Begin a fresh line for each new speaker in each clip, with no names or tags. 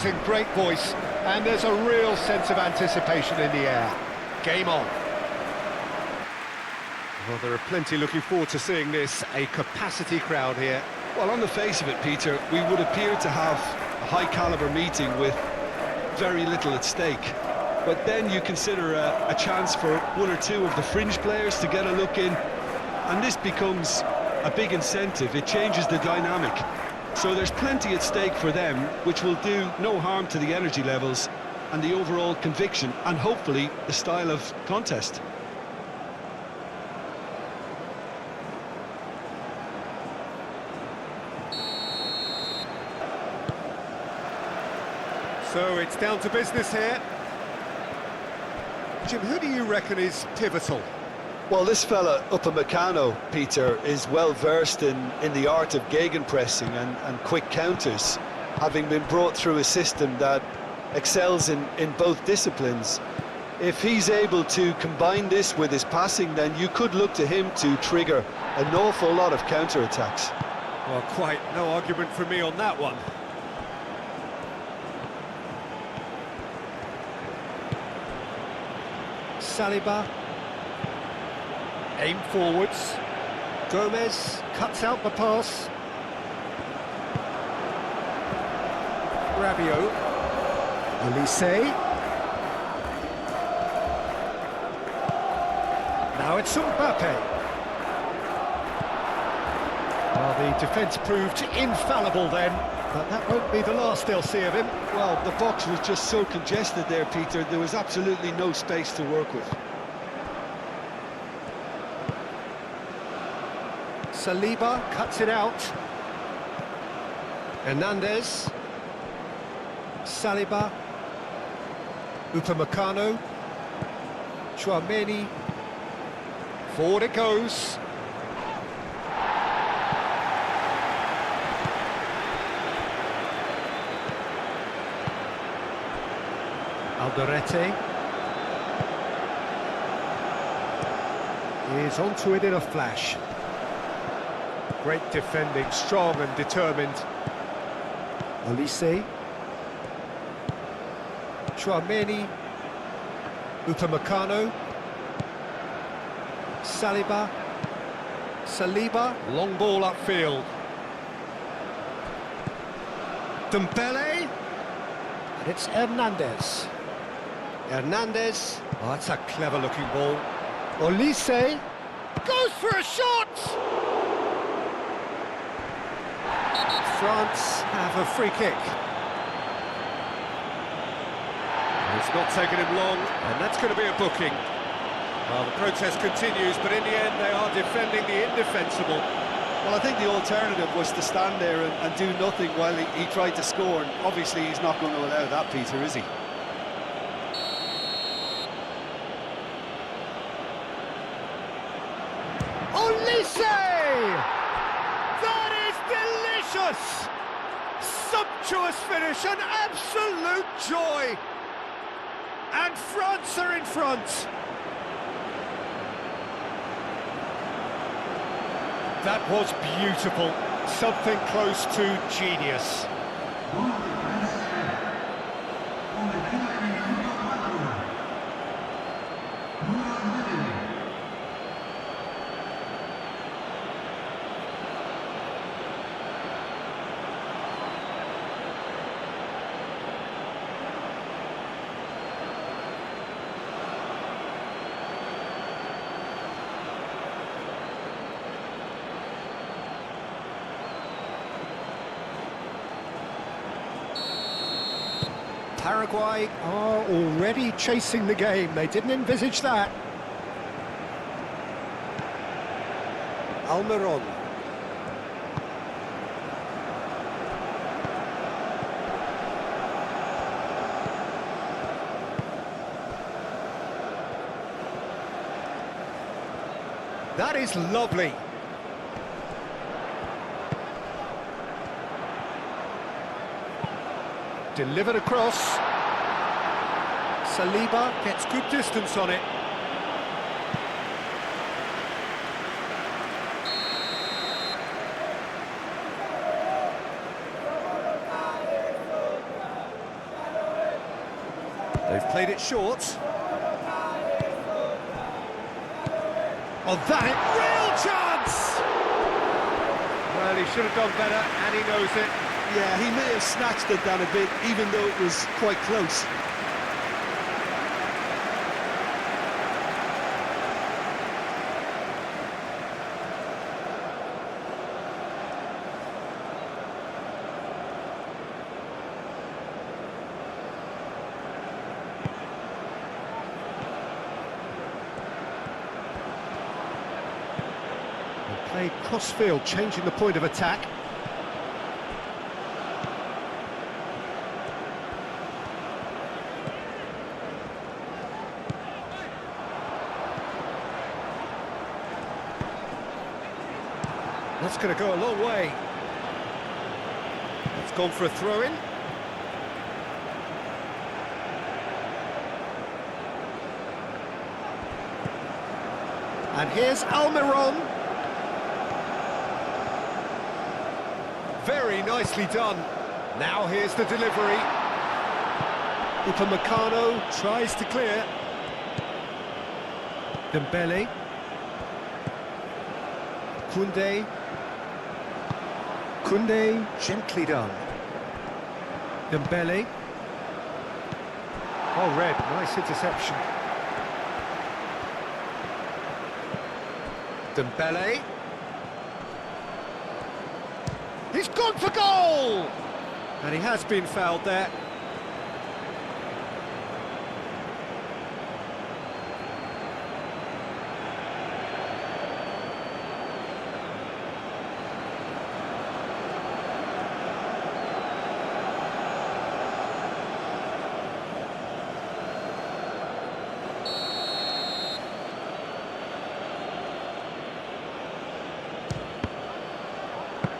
shouting, great voice, and there's a real sense of anticipation in the air. Game on. Well, there are plenty looking forward to seeing this, a capacity crowd here.
Well, on the face of it, Peter, we would appear to have a high-caliber meeting with very little at stake. But then you consider a chance for one or two of the fringe players to get a look in, and this becomes a big incentive. It changes the dynamic. So there's plenty at stake for them, which will do no harm to the energy levels and the overall conviction, and hopefully the style of contest.
So it's down to business here. Jim, who do you reckon is pivotal?
Well, this fella, Upamecano, Peter, is well versed in the art of gegenpressing and quick counters, having been brought through a system that excels in both disciplines. If he's able to combine this with his passing, then you could look to him to trigger an awful lot of counter-attacks.
Well, quite no argument from me on that one. Saliba. Aim forwards. Gomez cuts out the pass. Rabiot. Olise. Now it's Mbappe. Well, the defence proved infallible then, but that won't be the last they'll see of him.
Well, the box was just so congested there, Peter. There was absolutely no space to work with.
Saliba cuts it out. Hernandez. Saliba. Upamecano. Tchouaméni. Forward it goes. Alderete. Is onto it in a flash. Great defending, strong and determined. Olise. Tchouaméni. Upamecano. Saliba. Saliba. Long ball upfield. Dembele. And it's Hernandez. Hernandez. Oh, that's a clever looking ball. Olise. Goes for a shot! France have a free kick. It's not taken him long, and that's going to be a booking. Well, the protest continues, but in the end they are defending the indefensible.
Well, I think the alternative was to stand there and do nothing while he tried to score, and obviously he's not going to allow that, Peter, is he?
Olise! That is delicious! Sumptuous finish, an absolute joy! And France are in front! That was beautiful, something close to genius. Paraguay are already chasing the game. They didn't envisage that. Almiron. That is lovely. Delivered across. Saliba gets good distance on it. They've played it short. Oh, that real chance! Well, he should have done better, and he knows it.
Yeah, he may have snatched it down a bit, even though it was quite close.
Played cross-field, changing the point of attack. That's going to go a long way. It's gone for a throw-in. And here's Almiron. Very nicely done. Now here's the delivery. Upamecano tries to clear. Dembele. Koundé, gently done. Dembele. Oh, red, nice interception. Dembele. He's gone for goal! And he has been fouled there.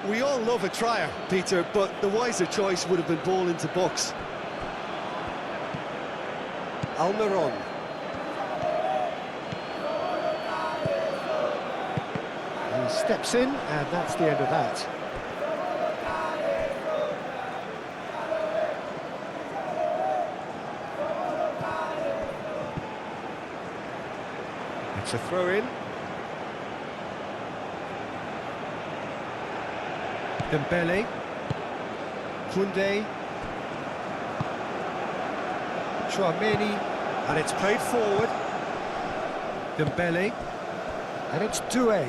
We all love a trier, Peter, but the wiser choice would have been ball into box.
Almiron. He steps in, and that's the end of that. It's a throw-in. Dembele, Koundé, Chouameni, and it's played forward. Dembele, and it's Doué.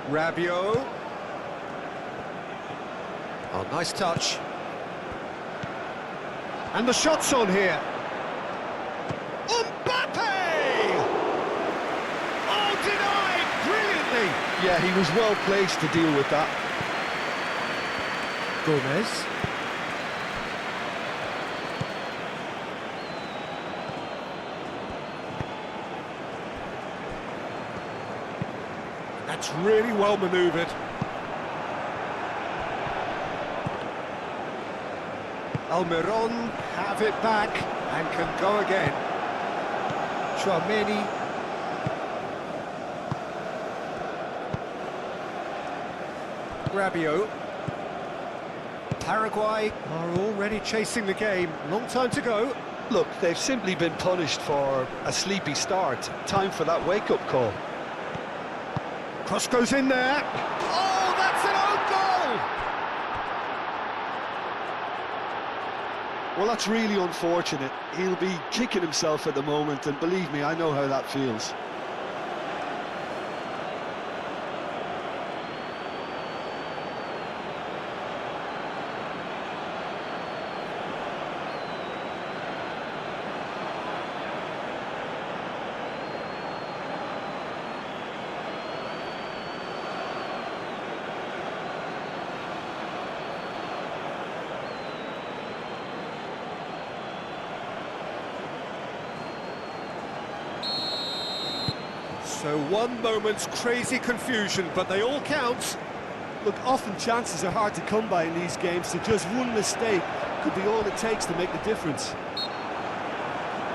Rabiot. Oh, nice touch. And the shot's on here.
Yeah, he was well placed to deal with that.
Gomez. That's really well manoeuvred. Almiron have it back and can go again. Chouameni. Rabiot. Paraguay are already chasing the game. Long time to go.
Look, they've simply been punished for a sleepy start. Time for that wake-up call.
Cross goes in there. Oh, that's an own goal!
Well, that's really unfortunate. He'll be kicking himself at the moment, and believe me, I know how that feels.
So one moment's crazy confusion, but they all count.
Look, often chances are hard to come by in these games, so just one mistake could be all it takes to make the difference.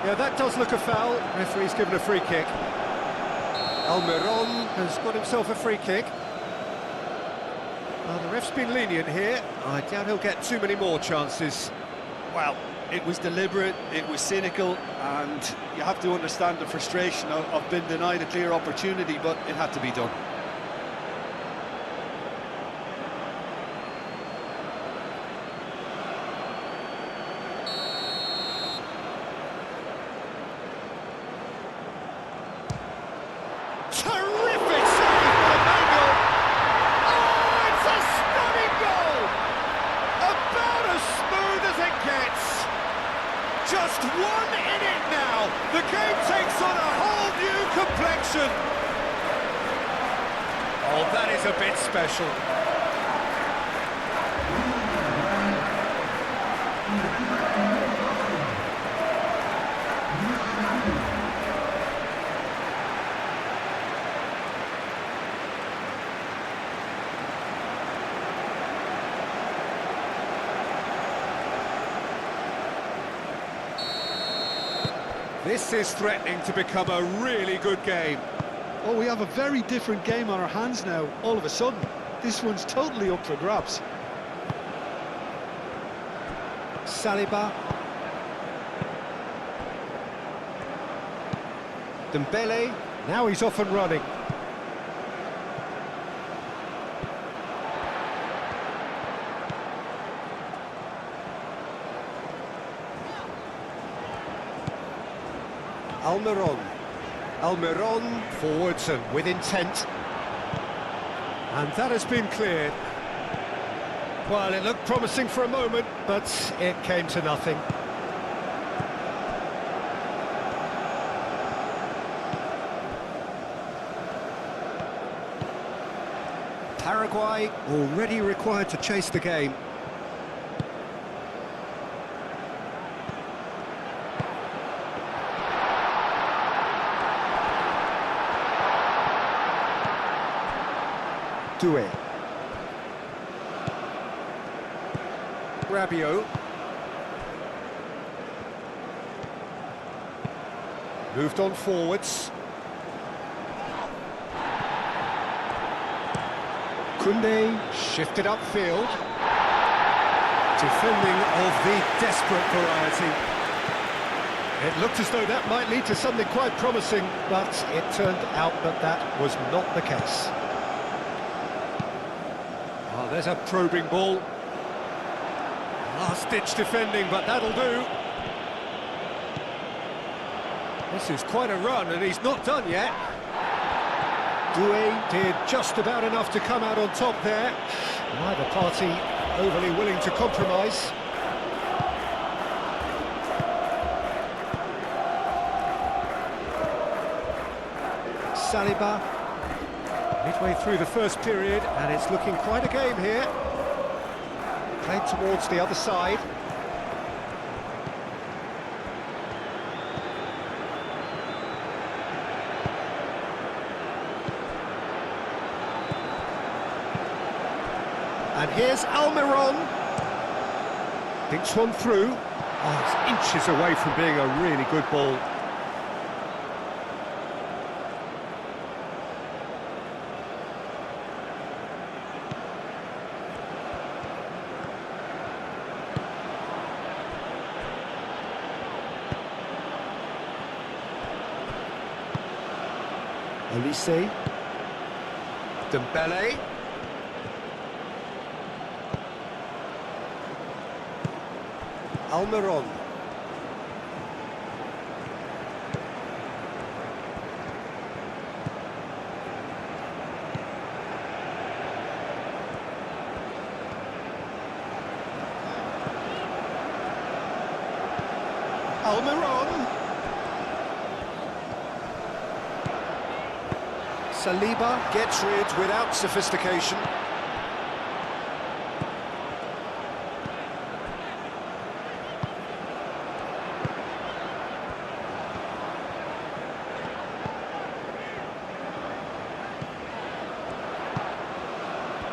Yeah, that does look a foul. Referee's given a free kick. Almiron has got himself a free kick. Well, the ref's been lenient here. I doubt he'll get too many more chances.
Well, it was deliberate, it was cynical, and you have to understand the frustration of being denied a clear opportunity, but it had to be done.
Terrific save by Manuel! Oh, it's a stunning goal! About as smooth as it gets. Just 1 in it now. The game takes on a whole new complexion. Oh, that is a bit special. This is threatening to become a really good game.
Oh, we have a very different game on our hands now, all of a sudden. This one's totally up for grabs.
Saliba. Dembele. Now he's off and running. Almiron forwards and with intent. And that has been cleared. Well, it looked promising for a moment, but it came to nothing. Paraguay already required to chase the game. Doué. Rabiot. Moved on forwards. Koundé shifted upfield. Defending of the desperate variety. It looked as though that might lead to something quite promising, but it turned out that that was not the case. Oh, there's a probing ball. Last-ditch defending, but that'll do. This is quite a run, and he's not done yet. Doué did just about enough to come out on top there. Neither party overly willing to compromise. Saliba. Midway through the first period, and it's looking quite a game here. Played towards the other side. And here's Almiron. Thinks one through. Oh, it's inches away from being a really good ball. Olise. Dembele. Almiron. Almiron. Saliba gets rid without sophistication.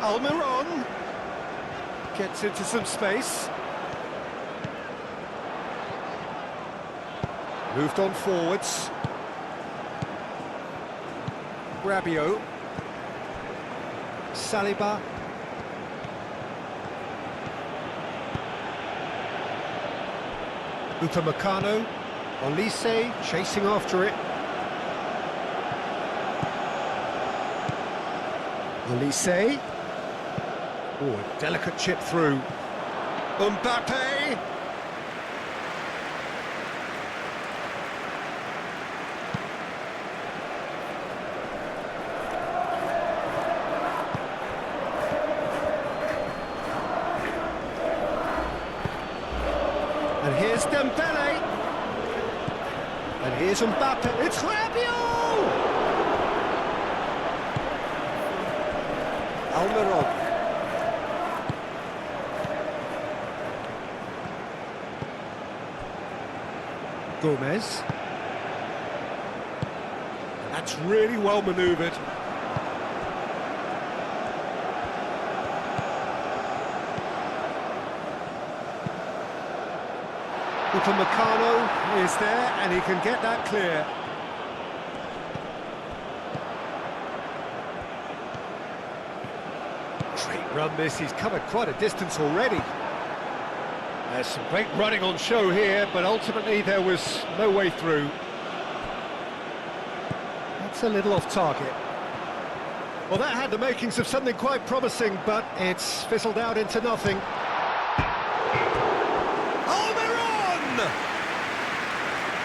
Almiron gets into some space. Moved on forwards. Rabiot. Saliba.
Upamecano, Olise chasing after it. Olise. Oh, a delicate chip through. Mbappe. And here's Dembele. And here's Mbappe. It's Rabiot! Almiron. Gomez. That's really well manoeuvred. Upamecano is there, and he can get that clear. Great run this, he's covered quite a distance already. There's some great running on show here, but ultimately there was no way through. That's a little off target. Well, that had the makings of something quite promising, but it's fizzled out into nothing.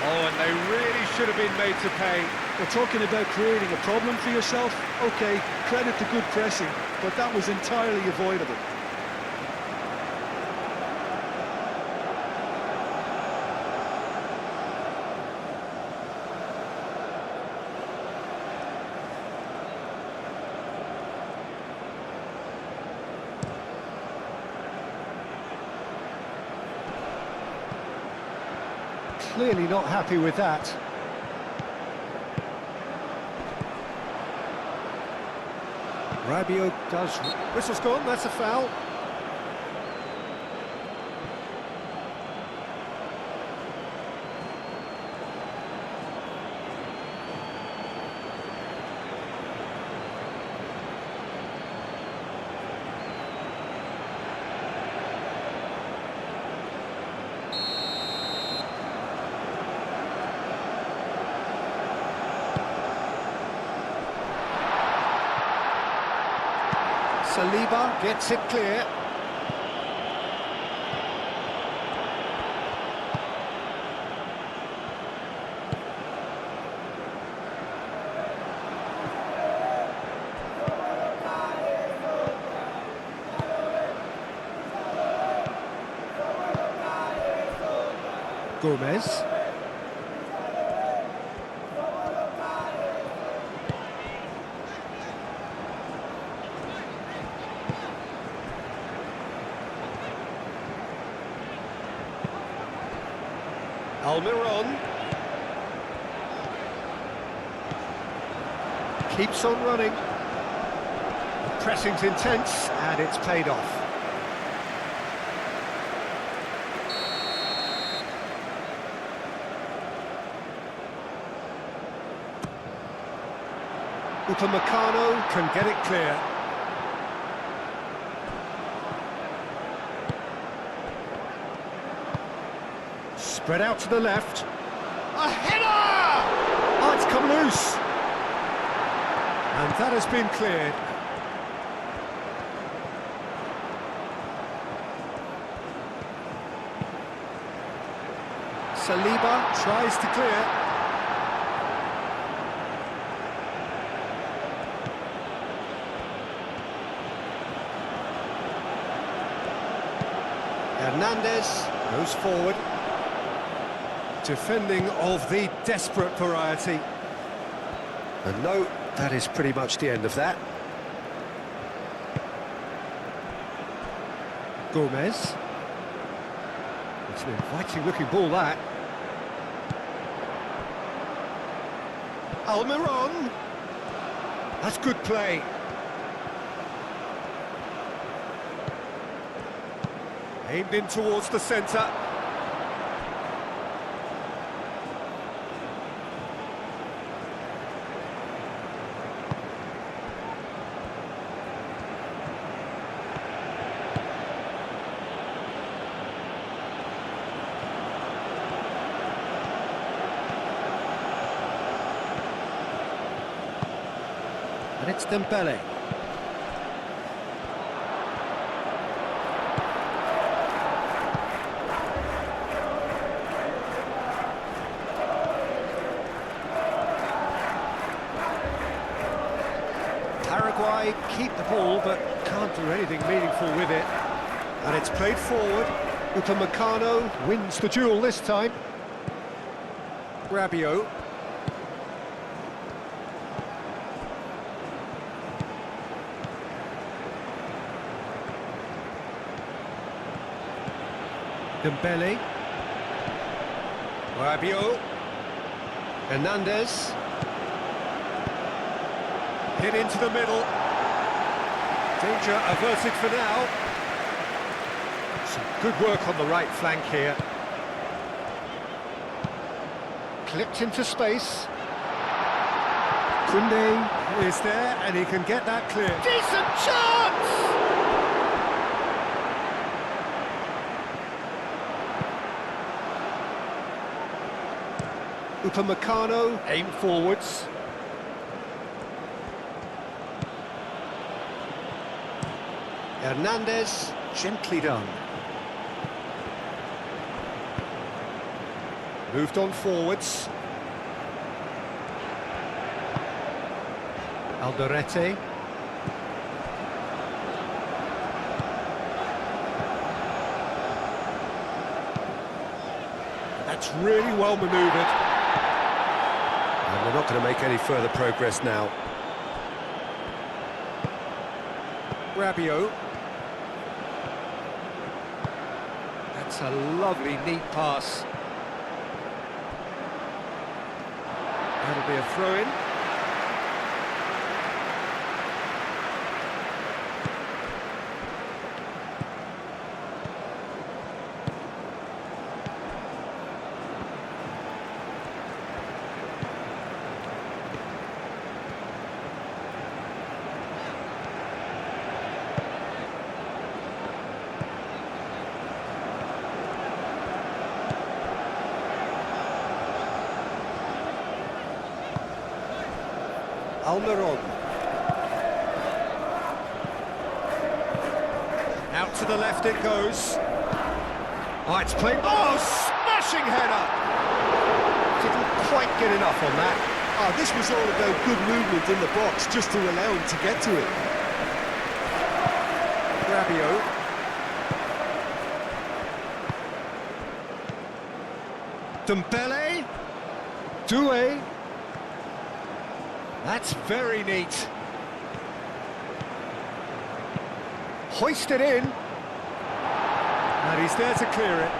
Oh, and they really should have been made to pay.
We're talking about creating a problem for yourself. Okay, credit to good pressing, but that was entirely avoidable.
Clearly not happy with that. Rabiot does... Whistle's gone, that's a foul. Saliba gets it clear. Gomez. Almiron keeps on running. The pressing's intense and it's paid off. Upamecano can get it clear. Spread out to the left. A header! Oh, it's come loose. And that has been cleared. Saliba tries to clear. Hernandez goes forward. Defending of the desperate variety. And no, that is pretty much the end of that. Gomez. It's an inviting looking ball, that. Almiron. That's good play. Aimed in towards the centre. And it's Dembele. Paraguay keep the ball, but can't do anything meaningful with it. And it's played forward. Upamecano wins the duel this time. Rabiot. Dembele. Rabiot. Hernandez. Hit into the middle. Danger averted for now. Some good work on the right flank here. Clipped into space. Koundé is there, and he can get that clear.
Decent chance!
Upamecano aim forwards. Hernandez, gently done. Moved on forwards. Alderete. That's really well manoeuvred. And they're not going to make any further progress now. Rabiot. That's a lovely, neat pass. That'll be a throw-in. Almiron. Out to the left it goes. Oh, it's played. Oh, smashing header! Didn't quite get enough on that.
Oh, this was all about good movement in the box, just to allow him to get to it.
Rabiot. Dembele. Doué. That's very neat. Hoisted in. And he's there to clear it.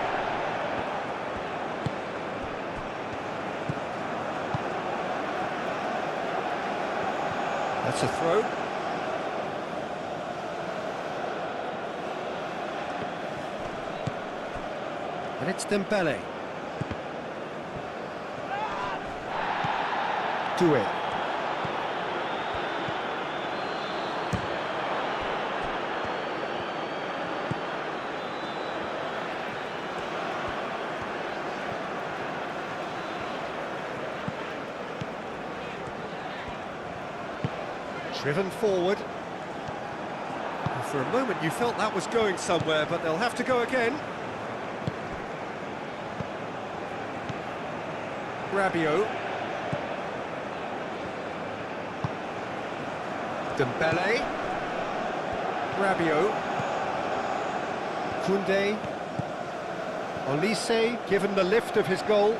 That's a throw. And it's Dembele. Doué. Driven forward. And for a moment you felt that was going somewhere, but they'll have to go again. Rabiot. Dembele. Rabiot. Koundé. Olise given the lift of his goal.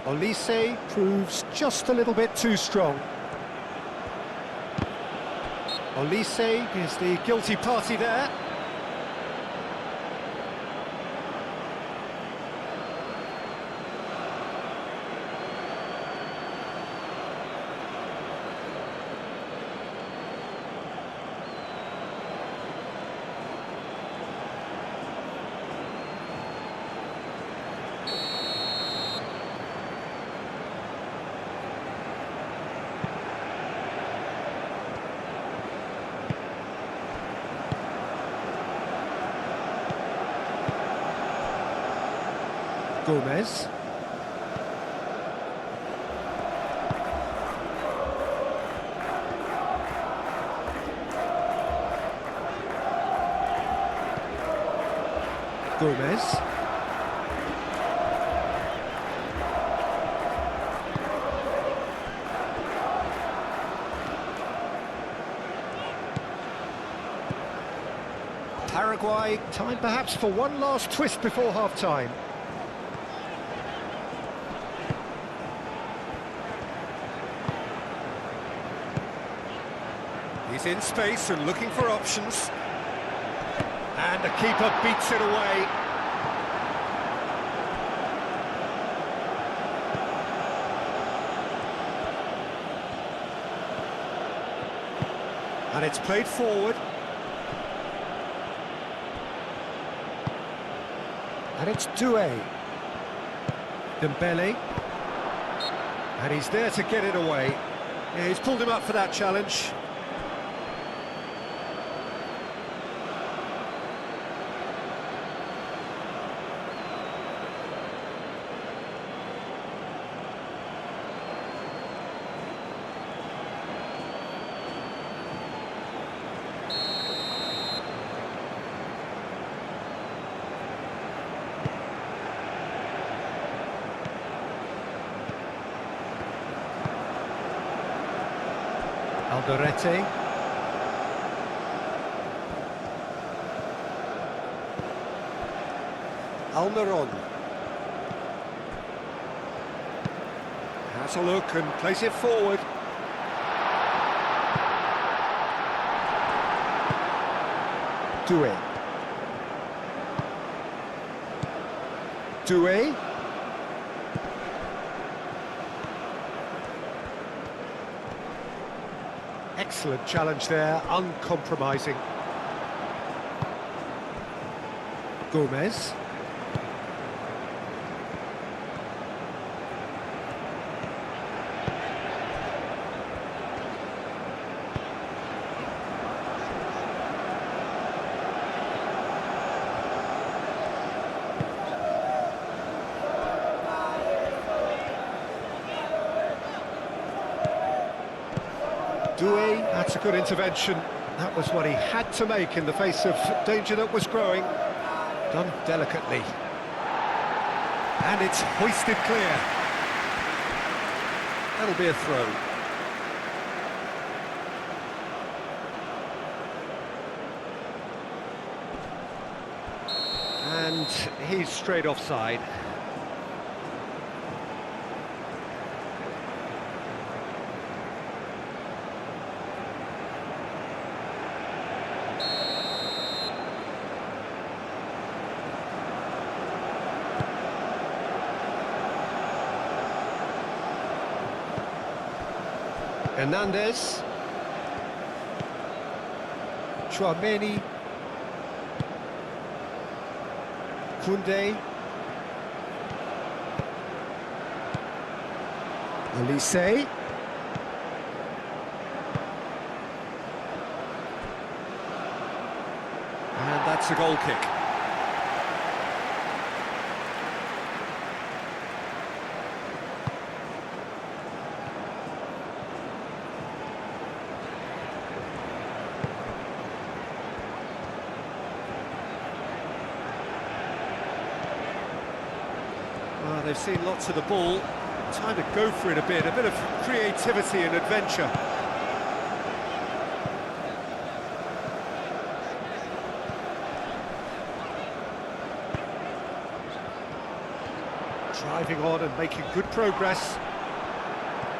Olise proves just a little bit too strong. Olise is the guilty party there. Gomez. Gomez. Paraguay, time perhaps for one last twist before half-time. He's in space and looking for options. And the keeper beats it away. And it's played forward. And it's Doué. Dembele. And he's there to get it away. Yeah, he's pulled him up for that challenge. Alderete. Almiron. Has a look and plays it forward. Doué. Doué. Excellent challenge there, uncompromising. Gomez. Doué, that's a good intervention. That was what he had to make in the face of danger that was growing. Done delicately. And it's hoisted clear. That'll be a throw. And he's straight offside. Hernandez. Chouameni. Koundé. Elise. And that's a goal kick. They've seen lots of the ball, time to go for it a bit of creativity and adventure. Driving on and making good progress.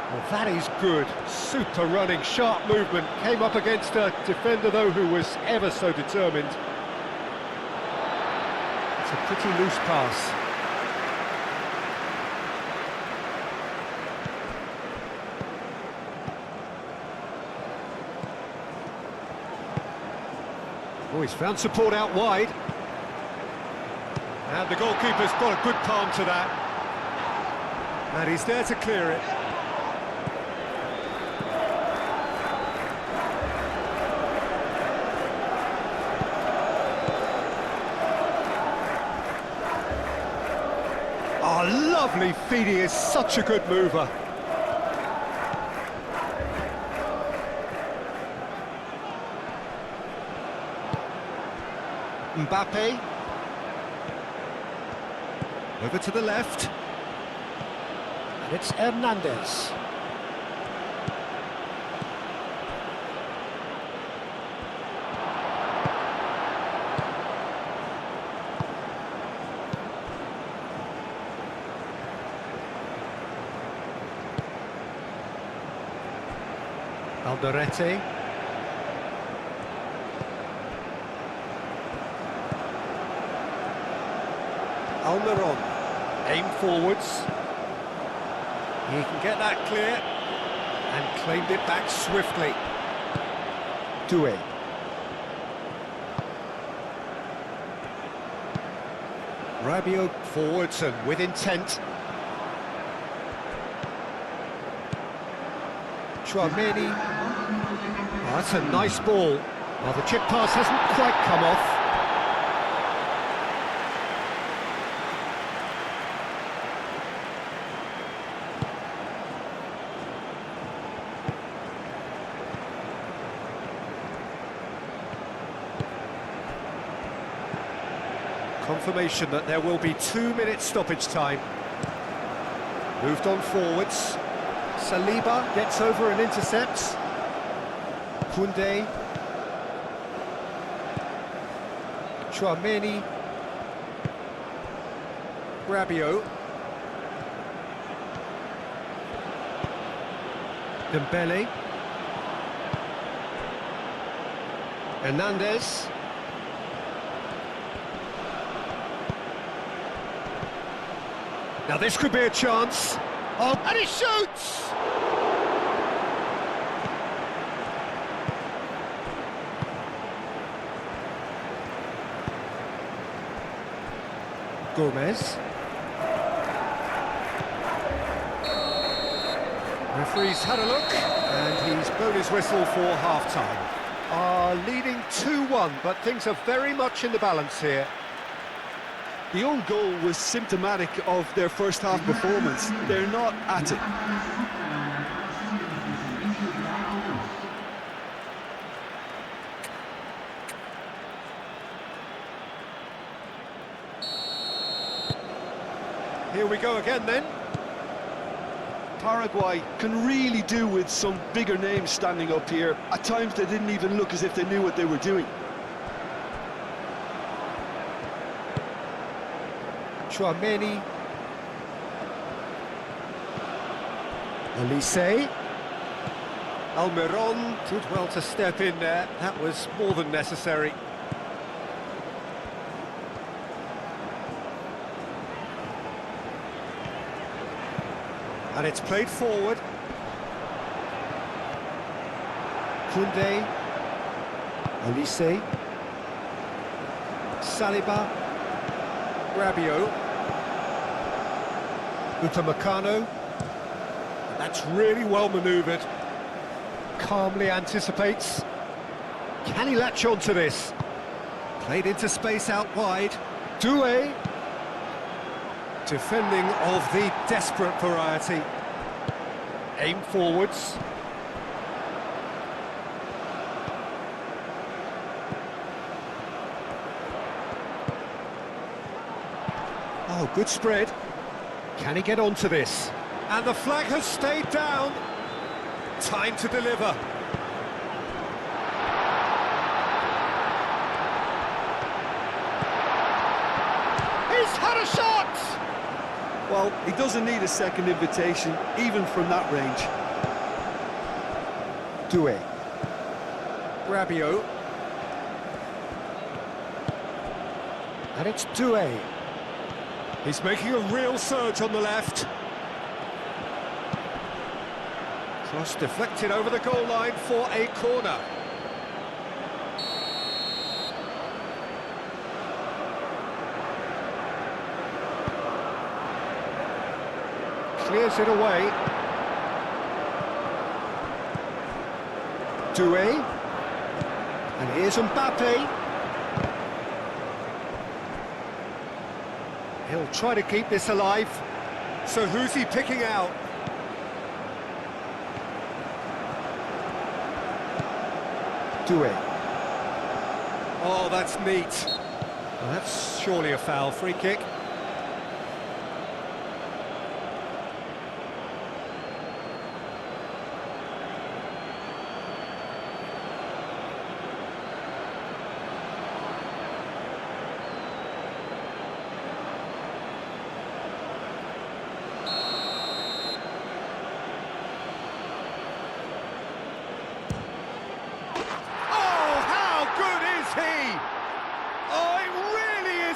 Well, that is good, super running, sharp movement, came up against a defender though who was ever so determined. It's a pretty loose pass. Oh, he's found support out wide. And the goalkeeper's got a good palm to that. And he's there to clear it. Oh, lovely feed, he is such a good mover. Mbappe. Over to the left. And it's Hernandez. Alderete. Almiron. Aim forwards. He can get that clear. And claimed it back swiftly. Doué. Rabiot forwards and with intent. Chouameni. Oh, that's a nice ball. Well, the chip pass hasn't quite come off. Confirmation that there will be 2 minutes stoppage time. Moved on forwards. Saliba gets over and intercepts. Koundé. Chouameni. Rabiot. Dembele. Hernandez. Now this could be a chance. Oh, and he shoots! Gomez. Referee's had a look, and he's blown his whistle for half-time. Leading 2-1, but things are very much in the balance here.
The own goal was symptomatic of their first half performance. They're not at it.
Here we go again then.
Paraguay can really do with some bigger names standing up here. At times they didn't even look as if they knew what they were doing.
Chouameni. Elise. Almiron did well to step in there. That was more than necessary. And it's played forward. Koundé. Elise. Saliba. Rabiot. Upamecano. That's really well manoeuvred. Calmly anticipates. Can he latch on to this? Played into space out wide. Doué. Defending of the desperate variety. Aim forwards. Oh, good spread. Can he get onto this? And the flag has stayed down. Time to deliver. He's had a shot!
Well, he doesn't need a second invitation, even from that range.
Doué. Rabiot. And it's Doué. He's making a real surge on the left. Cross deflected over the goal line for a corner. Clears it away. Doué. And here's Mbappe. He'll try to keep this alive. So who's he picking out? Doué. Oh, that's neat. Well, that's surely a foul. Free kick.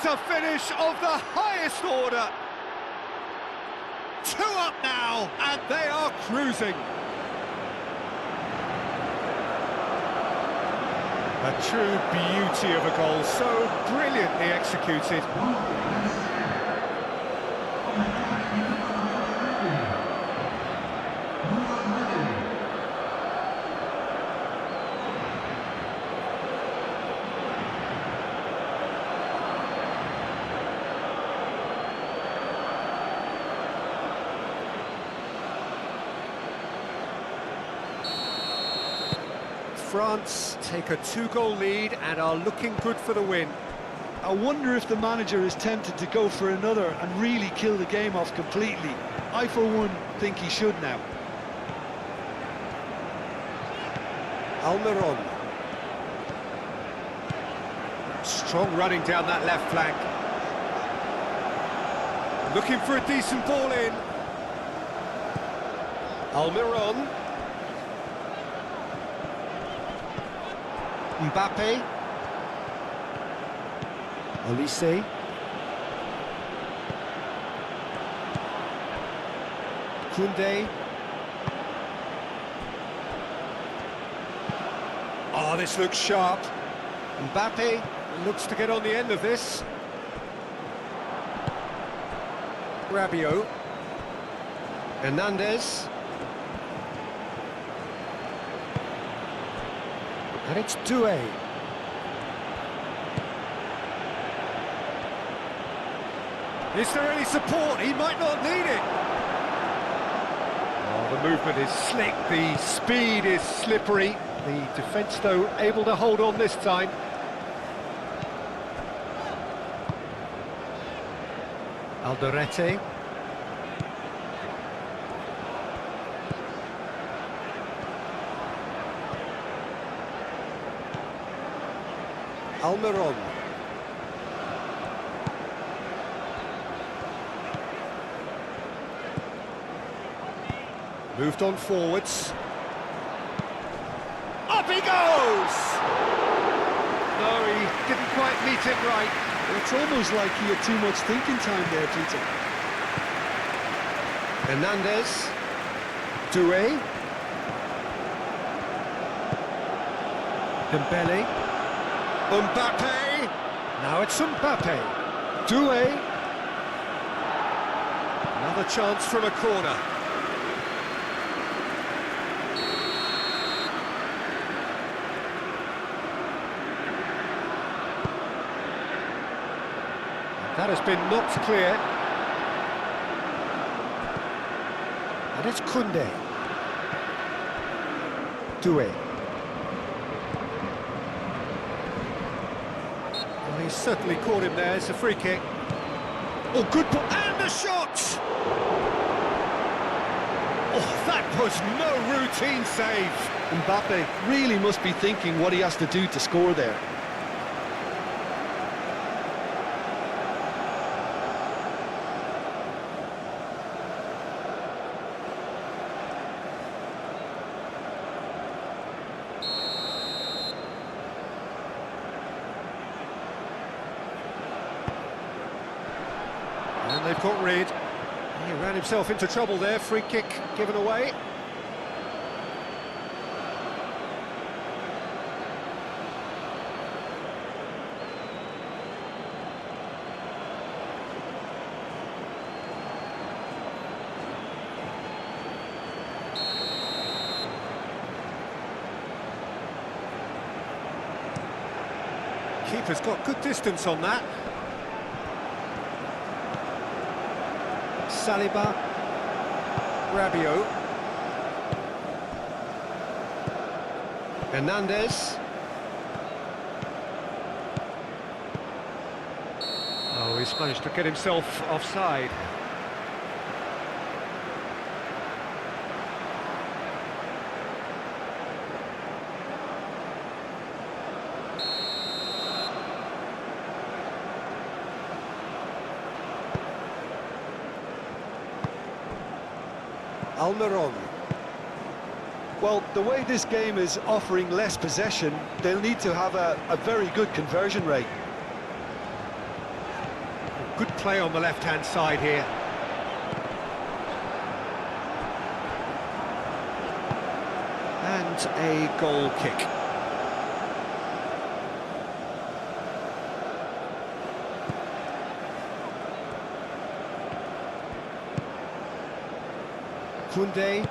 a finish of the highest order. 2 up now, and they are cruising. A true beauty of a goal, so brilliantly executed. France take a 2-goal lead and are looking good for the win.
I wonder if the manager is tempted to go for another and really kill the game off completely. I, for one, think he should now.
Almiron. Strong running down that left flank. Looking for a decent ball in. Almiron. Mbappe. Olise. Koundé. Oh, this looks sharp. Mbappe looks to get on the end of this. Rabiot. Hernandez. And it's Doué. Is there any support? He might not need it. Oh, the movement is slick, the speed is slippery. The defence, though, able to hold on this time. Alderete. Almiron. Moved on forwards. Up he goes! No, he didn't quite meet it right.
It's almost like he had too much thinking time there, Peter.
Hernandez. Doué. Dembele. Mbappe. Now it's Mbappe. Doué. Another chance from a corner. That has been knocked clear. And it's Koundé. Doué. Well, he's certainly caught him there. It's a free kick. Oh, good ball. And the shot! Oh, that was no routine save.
Mbappe really must be thinking what he has to do to score there.
And they've got rid. He ran himself into trouble there. Free kick given away. Keeper's got good distance on that. Saliba. Rabiot. Hernandez. Oh, he's managed to get himself offside. Almiron.
Well, the way this game is offering less possession, they'll need to have a very good conversion rate.
Good play on the left-hand side here. And a goal kick. Koundé.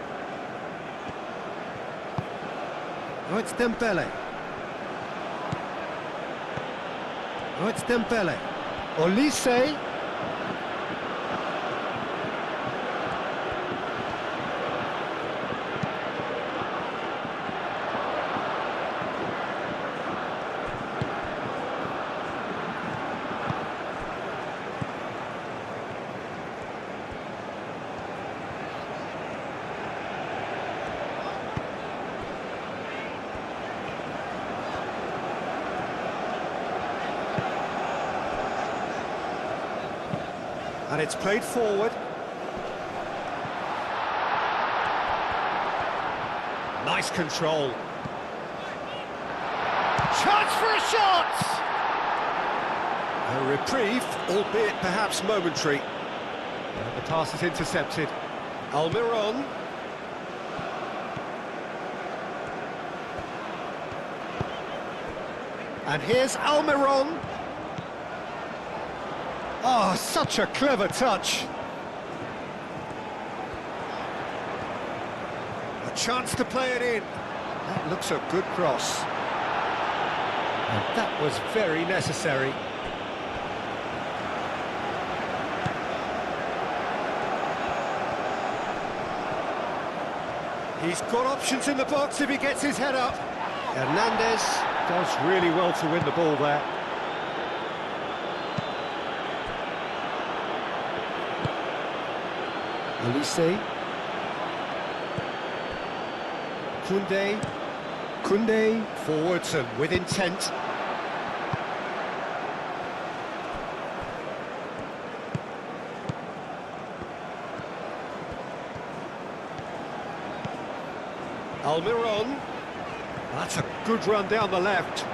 Oh, it's Dembele. Oh, it's Dembele. Olise. And it's played forward. Nice control.
Chance for a shot!
A reprieve, albeit perhaps momentary. And the pass is intercepted. Almiron. And here's Almiron. Oh, such a clever touch. A chance to play it in. That looks a good cross. And that was very necessary. He's got options in the box if he gets his head up. Hernandez does really well to win the ball there. Olise. Koundé forwards and with intent. Almiron. That's a good run down the left.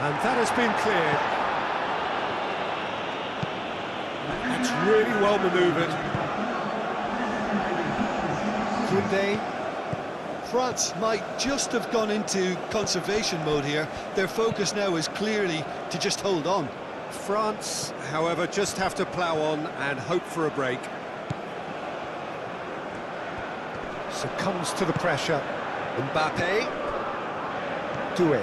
And that has been cleared. That's really well manoeuvred. Koundé.
France might just have gone into conservation mode here. Their focus now is clearly to just hold on.
France, however, just have to plough on and hope for a break. Succumbs to the pressure. Mbappe. Doué.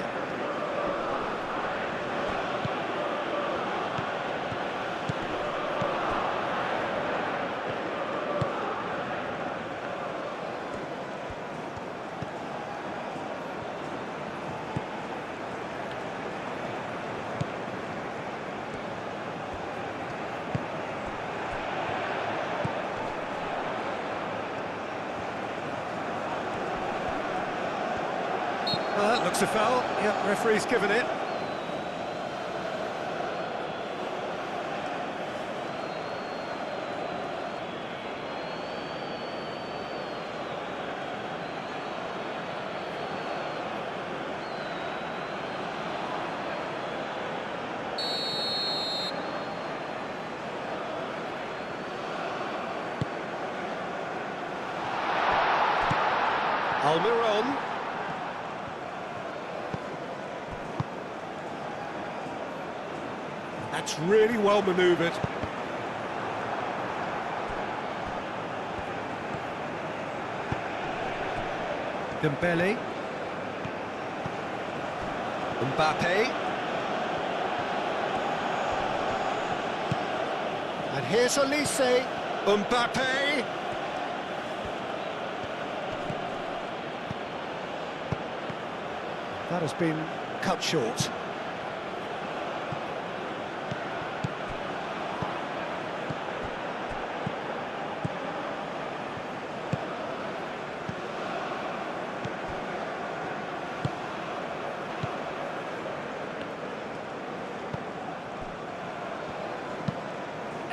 That looks a foul. Yep, referee's given it. Almiron. That's really well manoeuvred. Dembele. Mbappe. And here's Olise. Mbappe. That has been cut short.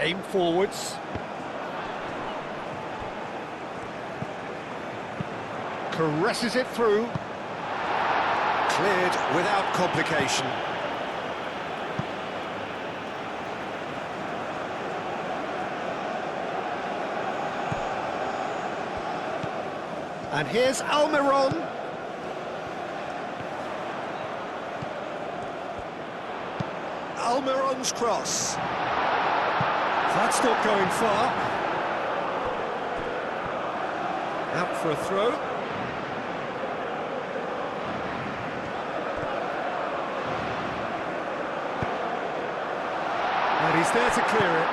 Aim forwards. Caresses it through. Cleared without complication. And here's Almiron. Almiron's cross. That's not going far. Out for a throw. And he's there to clear it.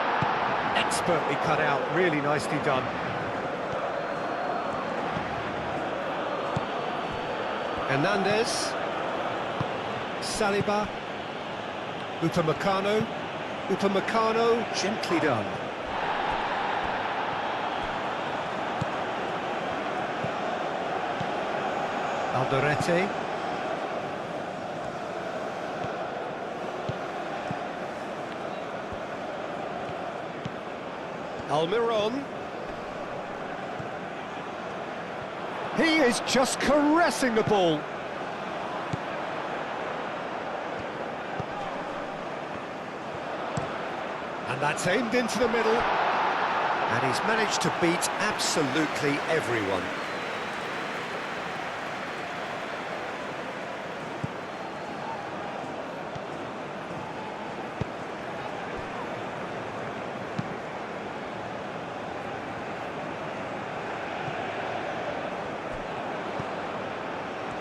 Expertly cut out, really nicely done. Hernandez. Saliba. Upamecano. Upamecano, gently done. Alderete. Almiron. He is just caressing the ball. And that's aimed into the middle. And he's managed to beat absolutely everyone.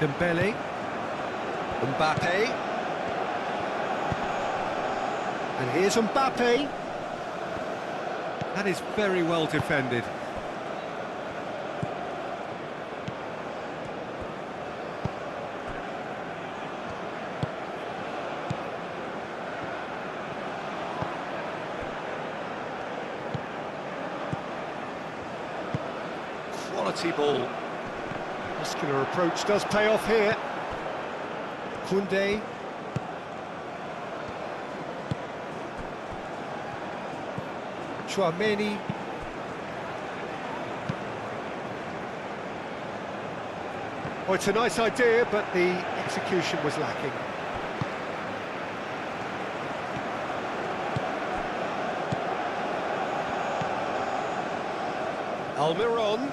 Dembele. Mbappe. And here's Mbappe. That is very well defended. Quality ball. Muscular approach does pay off here. Koundé. Chouameni. Well, it's a nice idea, but the execution was lacking. Almiron.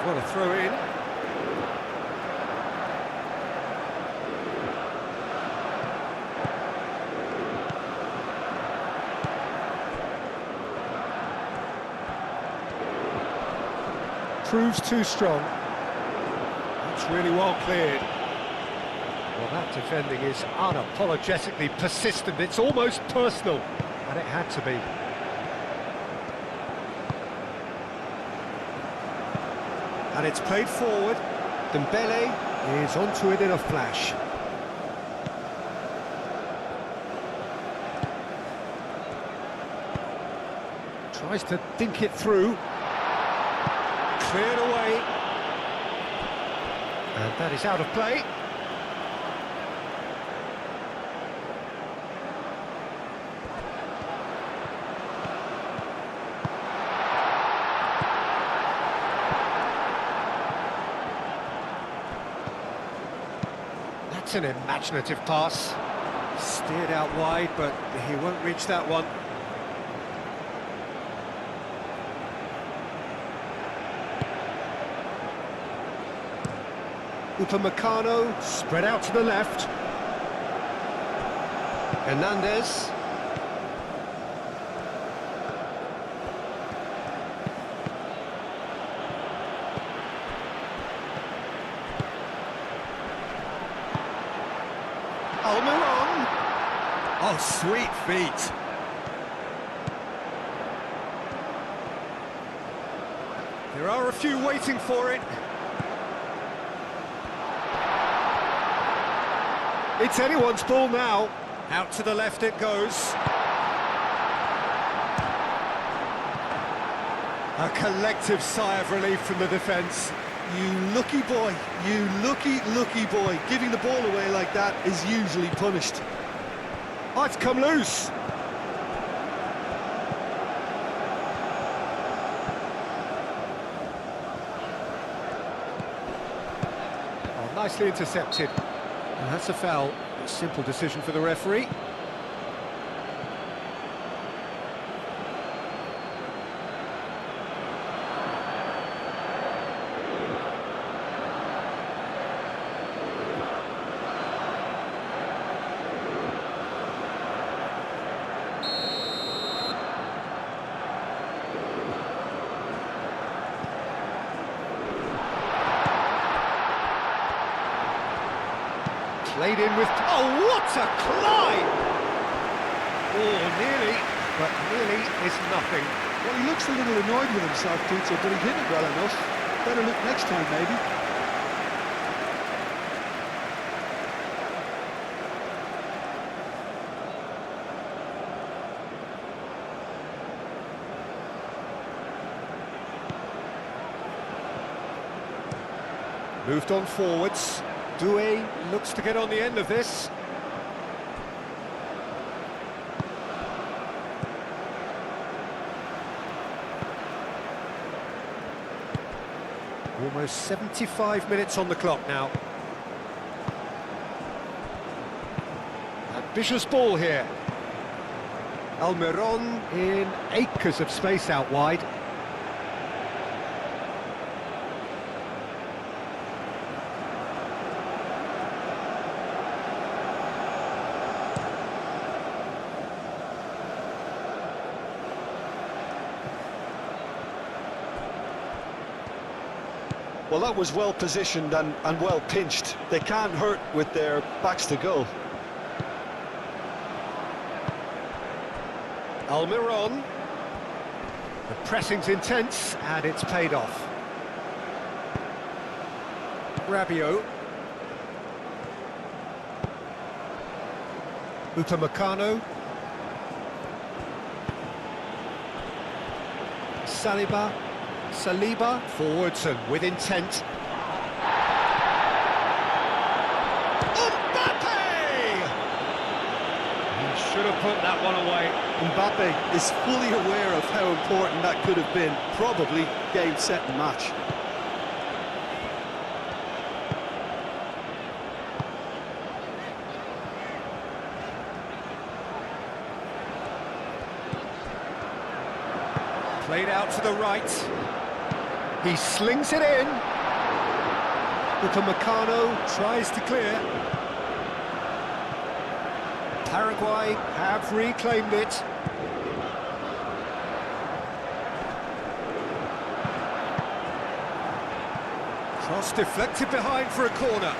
What a throw in. Proves too strong. That's really well cleared. Well, that defending is unapologetically persistent. It's almost personal, and it had to be. And it's played forward. Dembele is onto it in a flash. Tries to think it through. Cleared away. And that is out of play. That's an imaginative pass. Steered out wide, but he won't reach that one. Upamecano spread out to the left. Hernandez. Almiron. Oh, sweet feet. There are a few waiting for it. It's anyone's ball now. Out to the left it goes. A collective sigh of relief from the defence.
You lucky boy, you lucky boy. Giving the ball away like that is usually punished.
Oh, it's come loose. Nicely intercepted. And that's a foul. A simple decision for the referee. Played in with... Oh, what a climb! Oh, nearly, but nearly is nothing.
Well, he looks a little annoyed with himself, Peter, but he hit it well enough. Better look next time, maybe.
Moved on forwards. Doué looks to get on the end of this. Almost 75 minutes on the clock now. Ambitious ball here. Almiron in acres of space out wide.
Well, that was well positioned and well pinched. They can't hurt with their backs to goal.
Almiron. The pressing's intense and it's paid off. Rabiot. Upamecano. Saliba, forwards and with intent. Mbappe! He should have put that one away.
Mbappe is fully aware of how important that could have been. Probably game, set and match.
Played out to the right. He slings it in. Upamecano tries to clear. Paraguay have reclaimed it. Cross deflected behind for a corner.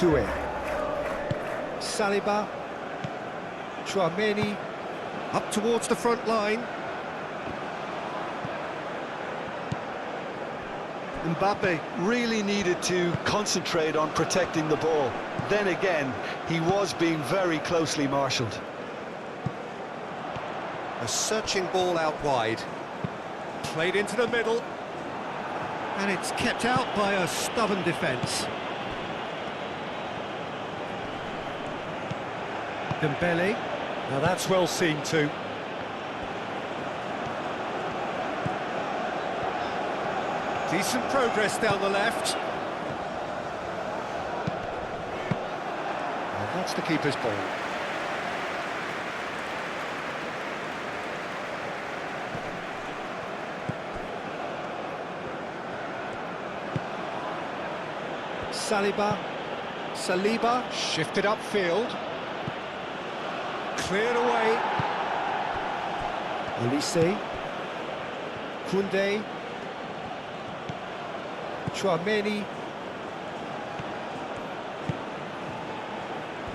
Doué. Saliba. Tchouaméni. Up towards the front line.
Mbappe really needed to concentrate on protecting the ball. Then again, he was being very closely marshalled.
A searching ball out wide. Played into the middle. And it's kept out by a stubborn defence. Dembele. Now that's well seen too. Decent progress down the left. And that's the keeper's ball. Saliba shifted upfield. Cleared away. Olise. Koundé. Tchouaméni.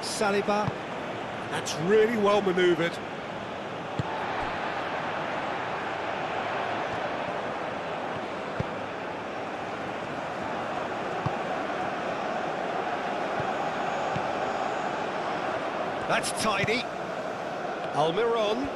Saliba. That's really well manoeuvred. That's tidy. Almiron.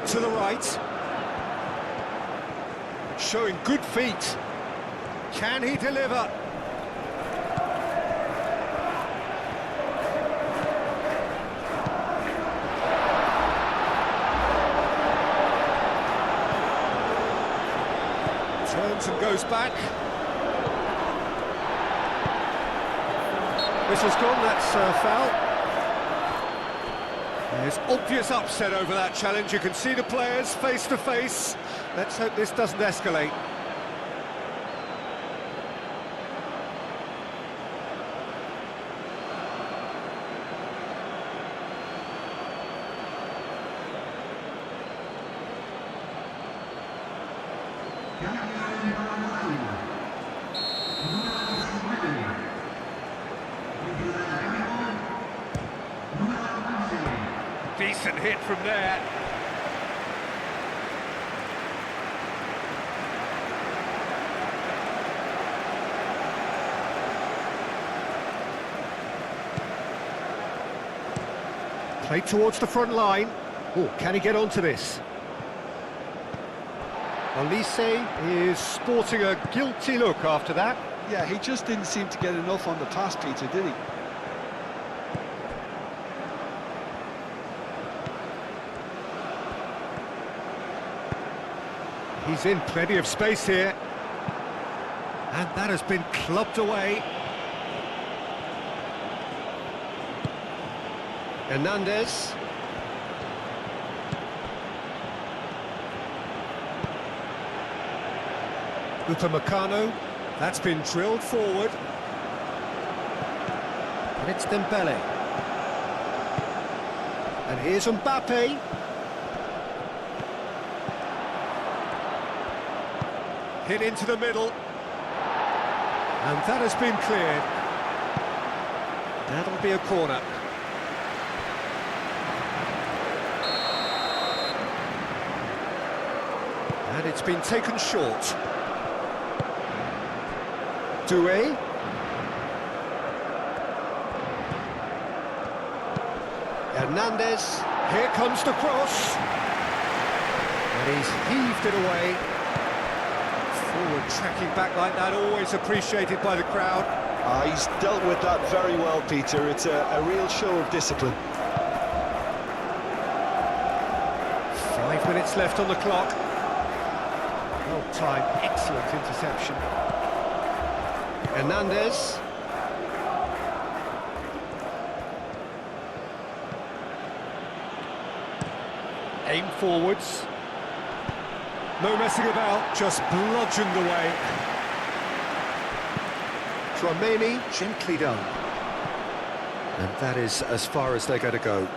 out to the right. Showing good feet. Can he deliver? Turns and goes back. Whistle's gone, that's a foul. There's obvious upset over that challenge. You can see the players face to face. Let's hope this doesn't escalate. Decent hit from there. Played towards the front line. Oh, can he get onto this? Olise is sporting a guilty look after that.
Yeah, he just didn't seem to get enough on the pass, Peter, did he?
He's in plenty of space here. And that has been clubbed away. Hernandez. Upamecano. That's been drilled forward. And it's Dembele. And here's Mbappe. Hit into the middle. And that has been cleared. That'll be a corner. And it's been taken short. Doué. Hernandez. Here comes the cross. And he's heaved it away. Forward tracking back like that, always appreciated by the crowd.
He's dealt with that very well, Peter. It's a real show of discipline.
5 minutes left on the clock. Well timed, excellent interception. Hernandez. Aim forwards. No messing about, just bludgeoned away. Tramini, gently done. And that is as far as they're going to go.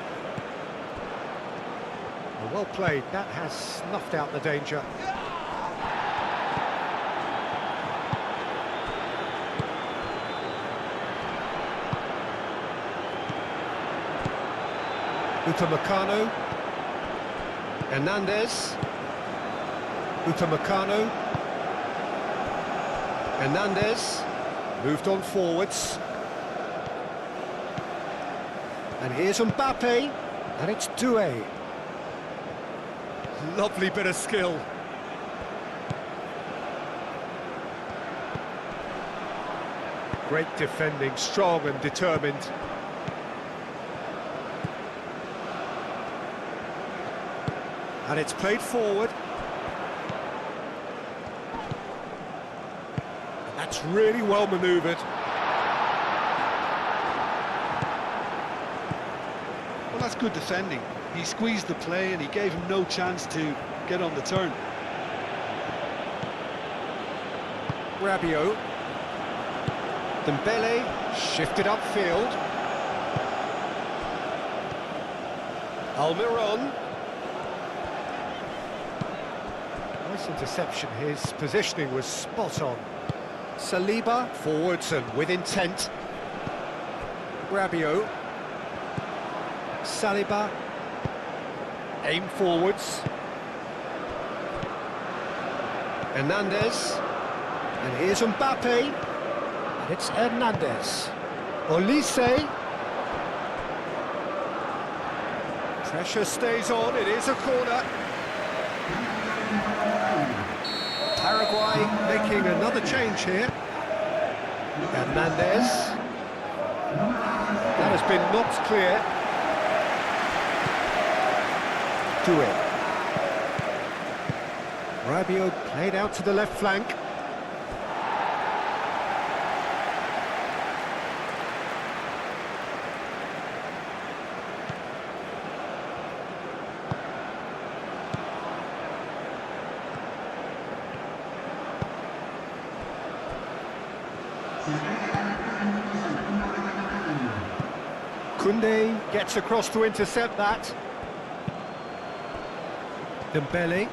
Well played, that has snuffed out the danger. Upamecano. Hernandez. Upamecano. Hernandez. Moved on forwards. And here's Mbappe. And it's Doué. Lovely bit of skill. Great defending, strong and determined. And it's played forward. And that's really well manoeuvred.
Well, that's good defending. He squeezed the play and he gave him no chance to get on the turn.
Rabiot. Dembele shifted upfield. Almiron. Nice interception, his positioning was spot on. Saliba, forwards and with intent. Rabiot. Saliba. Aim forwards. Hernandez. And here's Mbappe. And it's Hernandez. Olise. Pressure stays on, it is a corner. Paraguay making another change here. Hernandez. That has been knocked clear. Due. Rabiot played out to the left flank. Koundé gets across to intercept that. Dembele.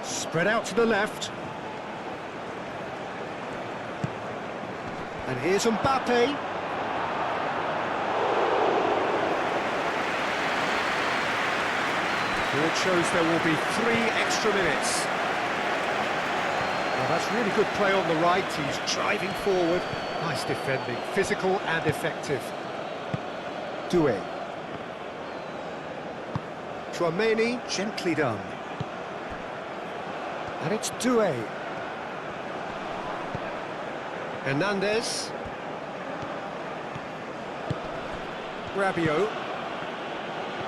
Spread out to the left. And here's Mbappe. Board shows there will be 3 extra minutes. Well, that's really good play on the right. He's driving forward. Nice defending, physical and effective. Due. Tchouaméni, gently done. And it's Due. Hernandez. Rabiot.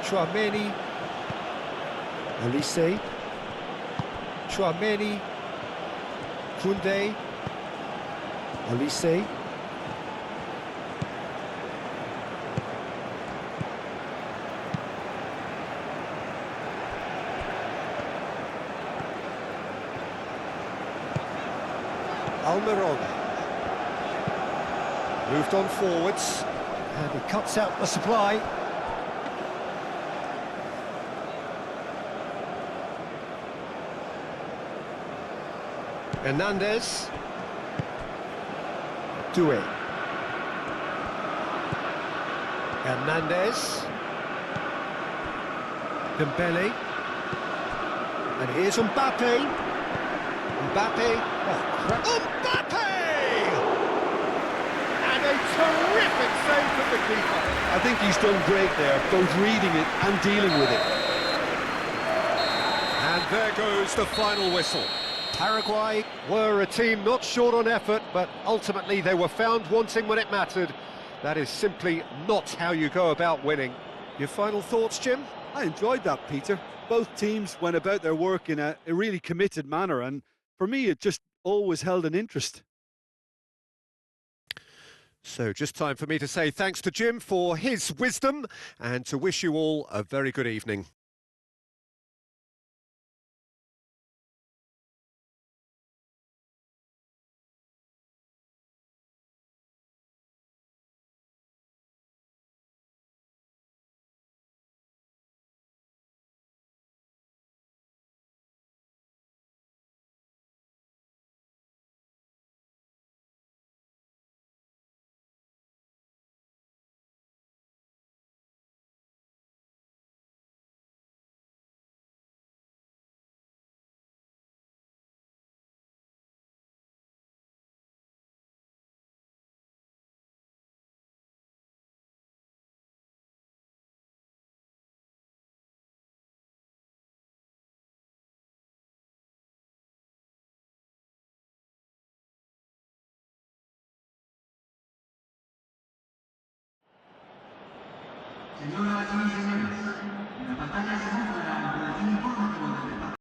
Tchouaméni. Olise. Tchouaméni. Koundé. Olise. Almiron. Moved on forwards. And he cuts out the supply. Hernandez. Due. Hernandez. Dembele. And here's Mbappe. Mbappe. Mbappe! And a terrific save from the keeper.
I think he's done great there, both reading it and dealing with it.
And there goes the final whistle. Paraguay were a team not short on effort, but ultimately they were found wanting when it mattered. That is simply not how you go about winning. Your final thoughts, Jim?
I enjoyed that, Peter. Both teams went about their work in a really committed manner, and for me it just always held an interest.
So just time for me to say thanks to Jim for his wisdom and to wish you all a very good evening.
Señoras y señores, en la pantalla se muestra